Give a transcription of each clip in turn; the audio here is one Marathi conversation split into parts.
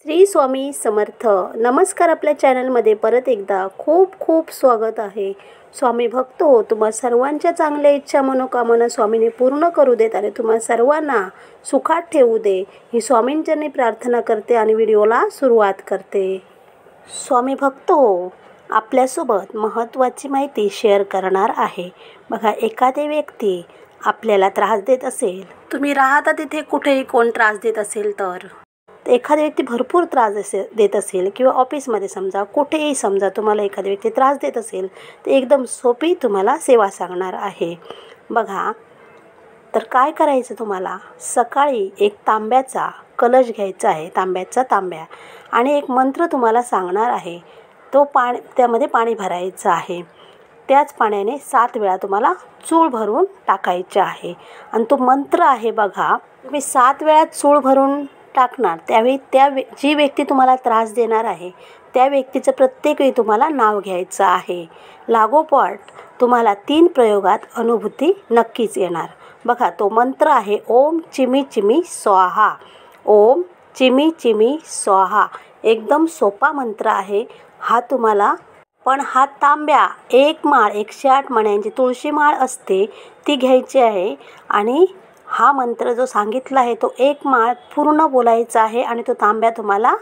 श्री स्वामी समर्थ। नमस्कार। आपल्या चॅनलमध्ये परत एकदा खूप खूप स्वागत आहे। स्वामी भक्त हो, तुम्हा सर्वांच्या चांगल्या इच्छा मनोकामना स्वामीने पूर्ण करू देत आणि तुम्हा सर्वांना सुखात ठेवू दे ही स्वामींचरणी प्रार्थना करते आणि व्हिडिओला सुरुवात करते। स्वामी भक्त हो, आपल्यासोबत महत्त्वाची माहिती शेअर करणार आहे। बघा, एखादी व्यक्ती आपल्याला त्रास देत असेल, तुम्ही राहता तिथे कुठेही कोण त्रास देत असेल तर एखादी व्यक्ती भरपूर त्रास देत असेल किंवा ऑफिसमध्ये समजा कुठेही समजा तुम्हाला एखादी व्यक्ती त्रास देत असेल तर एकदम सोपी तुम्हाला सेवा सांगणार आहे। बघा, तर काय करायचं, तुम्हाला सकाळी एक तांब्याचा कलश घ्यायचा आहे, तांब्या आणि एक मंत्र तुम्हाला सांगणार आहे। तो त्यामध्ये पाणी भरायचं आहे। त्याच पाण्याने 7 वेळा तुम्हाला चूळ भरून टाकायचे आहे आणि तो मंत्र आहे बघा, तुम्ही 7 वेळा चूळ भरून टाकणार त्यावेळी जी व्यक्ती तुम्हाला त्रास देणार आहे त्या व्यक्तीचं प्रत्येक वेळी तुम्हाला नाव घ्यायचं आहे। लागोपाठ तुम्हाला 3 प्रयोगात अनुभूती नक्कीच येणार। बघा, तो मंत्र आहे ओम चिमी चिमी स्वाहा। ओम चिमी चिमी स्वाहा। एकदम सोपा मंत्र आहे हा तुम्हाला। पण हा तांब्या 1 माळ 108 मण्यांची तुळशी माळ असते ती घ्यायची आहे आणि हा मंत्र जो सांगितला आहे तो 1 माळ पूर्ण बोलायचा आहे आणि तो तांब्या तुम्हाला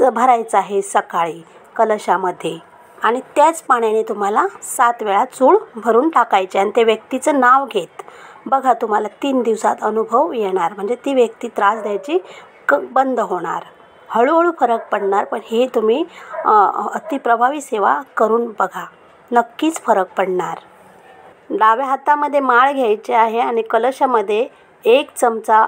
भरायचा आहे सकाळी कलशामध्ये आणि त्याच पाण्याने तुम्हाला 7 वेळा चूळ भरून टाकायचे आणि त्या व्यक्तीचं नाव घेत बघा, तुम्हाला 3 दिवसात अनुभव येणार, म्हणजे ती व्यक्ती त्रास द्यायची बंद होणार, हळूहळू फरक पडणार। पण हे तुम्ही अतिप्रभावी सेवा करून बघा, नक्कीच फरक पडणार। डाव्या हातामध्ये माळ घ्यायची आहे आणि कलशामध्ये 1 चमचा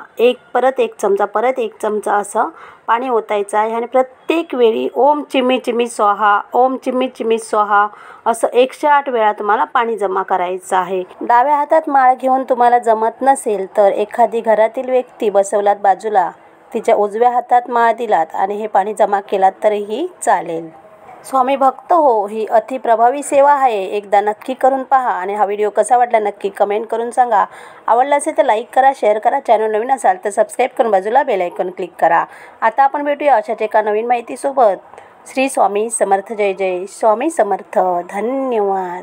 परत 1 चमचा परत 1 चमचा असं पाणी ओतायचं आहे आणि प्रत्येक वेळी ओम चिमी चिमी स्वाहा ओम चिमी चिमी स्वाहा असं 108 वेळा तुम्हाला पाणी जमा करायचं आहे। डाव्या हातात माळ घेऊन तुम्हाला जमत नसेल तर एखादी घरातील व्यक्ती बसवलात बाजूला, तिच्या उजव्या हातात माळ दिलात आणि हे पाणी जमा केलात तरीही चालेल। स्वामी भक्त हो, ही अतिप्रभावी सेवा आहे, एकदा नक्की करून पहा आणि हा व्हिडिओ कसा वाटला नक्की कमेंट करून सांगा। आवडला असेल तर लाईक करा, शेअर करा, चॅनल नवीन असाल तर सबस्क्राईब करून बाजूला बेल आयकॉन क्लिक करा। आता आपण भेटूया अशाच एका नवीन माहितीसोबत। श्री स्वामी समर्थ। जय जय स्वामी समर्थ। धन्यवाद।